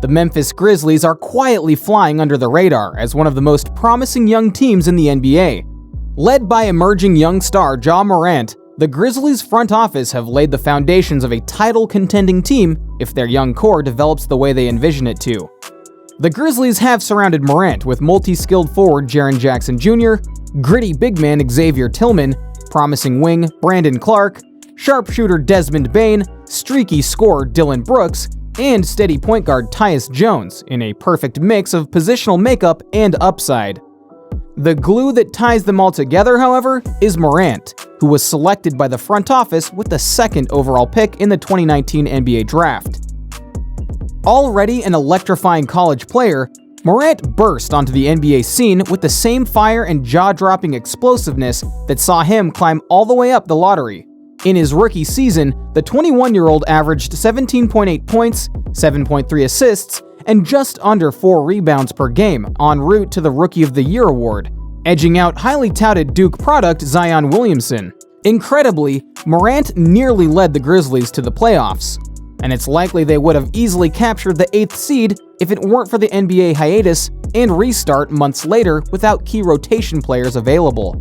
The Memphis Grizzlies are quietly flying under the radar as one of the most promising young teams in the NBA. Led by emerging young star Ja Morant, the Grizzlies' front office have laid the foundations of a title-contending team if their young core develops the way they envision it to. The Grizzlies have surrounded Morant with multi-skilled forward Jaren Jackson Jr., gritty big man Xavier Tillman, promising wing Brandon Clark, sharpshooter Desmond Bane, streaky scorer Dillon Brooks, and steady point guard Tyus Jones in a perfect mix of positional makeup and upside. The glue that ties them all together, however, is Morant, who was selected by the front office with the second overall pick in the 2019 NBA Draft. Already an electrifying college player, Morant burst onto the NBA scene with the same fire and jaw-dropping explosiveness that saw him climb all the way up the lottery. In his rookie season, the 21-year-old averaged 17.8 points, 7.3 assists, and just under 4 rebounds per game en route to the Rookie of the Year award, edging out highly touted Duke product Zion Williamson. Incredibly, Morant nearly led the Grizzlies to the playoffs, and it's likely they would have easily captured the 8th seed if it weren't for the NBA hiatus and restart months later without key rotation players available.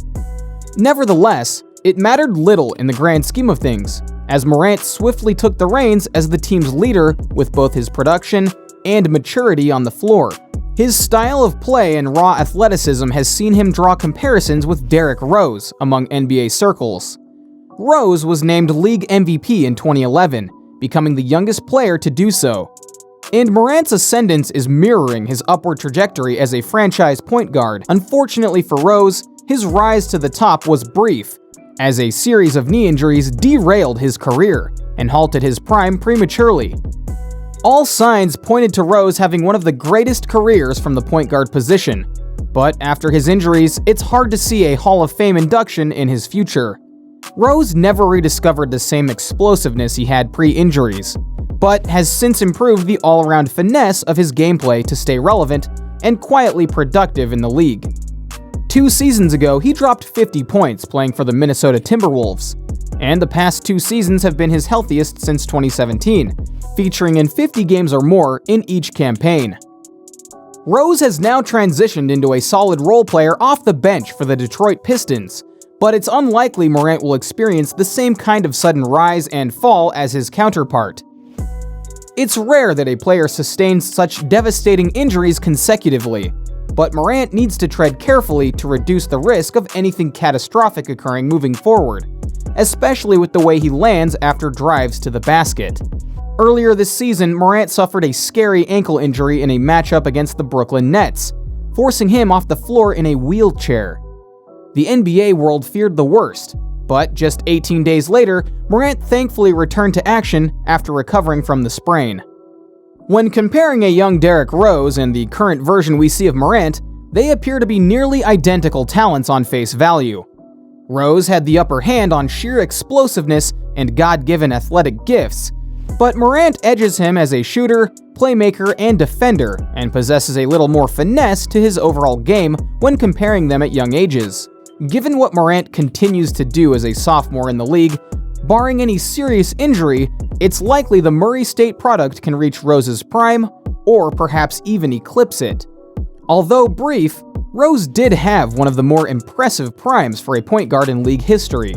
Nevertheless, it mattered little in the grand scheme of things, as Morant swiftly took the reins as the team's leader with both his production and maturity on the floor. His style of play and raw athleticism has seen him draw comparisons with Derrick Rose among NBA circles. Rose was named League MVP in 2011, becoming the youngest player to do so. And Morant's ascendance is mirroring his upward trajectory as a franchise point guard. Unfortunately for Rose, his rise to the top was brief, as a series of knee injuries derailed his career and halted his prime prematurely. All signs pointed to Rose having one of the greatest careers from the point guard position, but after his injuries, it's hard to see a Hall of Fame induction in his future. Rose never rediscovered the same explosiveness he had pre-injuries, but has since improved the all-around finesse of his gameplay to stay relevant and quietly productive in the league. 2 seasons ago, he dropped 50 points playing for the Minnesota Timberwolves, and the past 2 seasons have been his healthiest since 2017, featuring in 50 games or more in each campaign. Rose has now transitioned into a solid role player off the bench for the Detroit Pistons, but it's unlikely Morant will experience the same kind of sudden rise and fall as his counterpart. It's rare that a player sustains such devastating injuries consecutively, but Morant needs to tread carefully to reduce the risk of anything catastrophic occurring moving forward, especially with the way he lands after drives to the basket. Earlier this season, Morant suffered a scary ankle injury in a matchup against the Brooklyn Nets, forcing him off the floor in a wheelchair. The NBA world feared the worst, but just 18 days later, Morant thankfully returned to action after recovering from the sprain. When comparing a young Derrick Rose and the current version we see of Morant, they appear to be nearly identical talents on face value. Rose had the upper hand on sheer explosiveness and God-given athletic gifts, but Morant edges him as a shooter, playmaker, and defender, and possesses a little more finesse to his overall game when comparing them at young ages. Given what Morant continues to do as a sophomore in the league, barring any serious injury, it's likely the Murray State product can reach Rose's prime, or perhaps even eclipse it. Although brief, Rose did have one of the more impressive primes for a point guard in league history,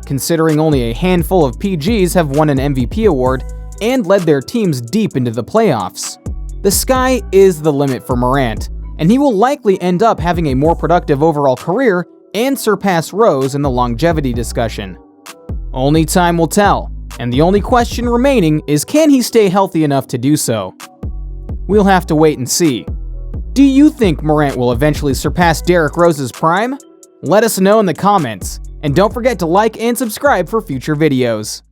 considering only a handful of PGs have won an MVP award and led their teams deep into the playoffs. The sky is the limit for Morant, and he will likely end up having a more productive overall career and surpass Rose in the longevity discussion. Only time will tell, and the only question remaining is, can he stay healthy enough to do so? We'll have to wait and see. Do you think Morant will eventually surpass Derrick Rose's prime? Let us know in the comments, and don't forget to like and subscribe for future videos.